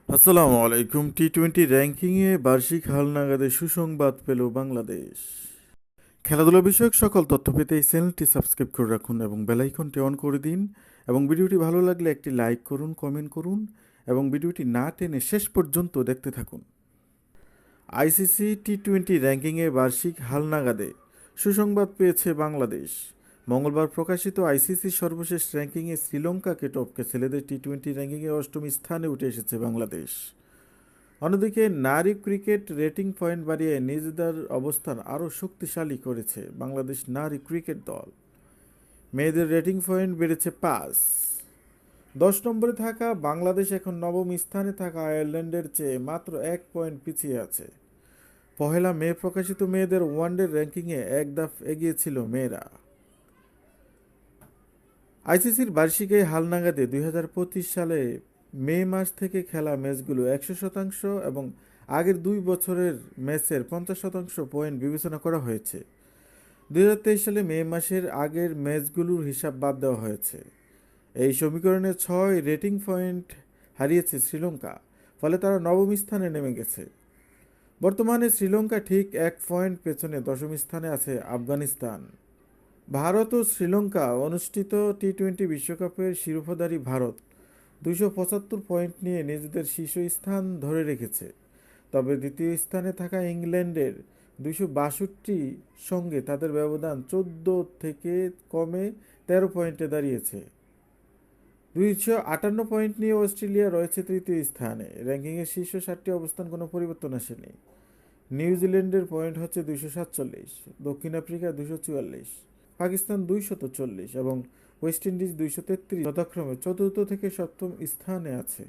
আসসালামু আলাইকুম। টি-20 র্যাঙ্কিংয়ে বার্ষিক হালনাগাদে সুসংবাদ পেল বাংলাদেশ। খেলাধুলা বিষয়ক সকল তথ্য পেতে এই চ্যানেলটি সাবস্ক্রাইব করে রাখুন এবং বেল আইকনটি অন করে দিন। এবং ভিডিওটি ভালো লাগলে একটি লাইক করুন, কমেন্ট করুন এবং ভিডিওটি না টেনে শেষ পর্যন্ত দেখতে থাকুন। আইসিসি টি-20 র্যাঙ্কিংয়ে বার্ষিক হালনাগাদে সুসংবাদ পেয়েছে বাংলাদেশ। মঙ্গলবার প্রকাশিত আইসিসির সর্বশেষ র্যাঙ্কিংয়ে শ্রীলঙ্কাকে টপকে ছেলেদের টি-20 র্যাঙ্কিংয়ে অষ্টম স্থানে উঠে এসেছে বাংলাদেশ। অন্যদিকে নারী ক্রিকেট রেটিং পয়েন্ট বাড়িয়ে নিজেদের অবস্থান আরও শক্তিশালী করেছে বাংলাদেশ নারী ক্রিকেট দল। মেয়েদের রেটিং পয়েন্ট বেড়েছে 5। 10 নম্বরে থাকা বাংলাদেশ এখন নবম স্থানে থাকা আয়ারল্যান্ডের চেয়ে মাত্র 1 পয়েন্ট পিছিয়ে আছে। পহেলা মে প্রকাশিত মেয়েদের ওয়ানডে র্যাঙ্কিংয়ে এক ধাপ এগিয়ে ছিল মেয়েরা। আইসিসির বার্ষিক এই হালনাগাদে 2025 সালে মে মাস থেকে খেলা ম্যাচগুলো 100% এবং আগের 2 বছরের ম্যাচের 50% পয়েন্ট বিবেচনা করা হয়েছে। 2023 সালে মে মাসের আগের ম্যাচগুলোর হিসাব বাদ দেওয়া হয়েছে। এই সমীকরণে 6 রেটিং পয়েন্ট হারিয়েছে শ্রীলঙ্কা, ফলে তারা নবম স্থানে নেমে গেছে। বর্তমানে শ্রীলঙ্কা ঠিক 1 পয়েন্ট পেছনে দশম স্থানে আছে আফগানিস্তান। ভারত ও শ্রীলঙ্কা অনুষ্ঠিত টি-20 বিশ্বকাপের শিরোপাধারী ভারত 275 পয়েন্ট নিয়ে নিজেদের শীর্ষস্থান ধরে রেখেছে। তবে দ্বিতীয় স্থানে থাকা ইংল্যান্ডের 262 সঙ্গে তাদের ব্যবধান 14 থেকে কমে 13 পয়েন্টে দাঁড়িয়েছে। 258 পয়েন্ট নিয়ে অস্ট্রেলিয়া রয়েছে তৃতীয় স্থানে। র্যাঙ্কিংয়ের শীর্ষ 7টি অবস্থান কোনো পরিবর্তন আসেনি। নিউজিল্যান্ডের পয়েন্ট হচ্ছে 247, দক্ষিণ আফ্রিকা 244, পাকিস্তান 240 এবং ওয়েস্ট ইন্ডিজ 233 যথাক্রমে চতুর্থ থেকে সপ্তম স্থানে আছে।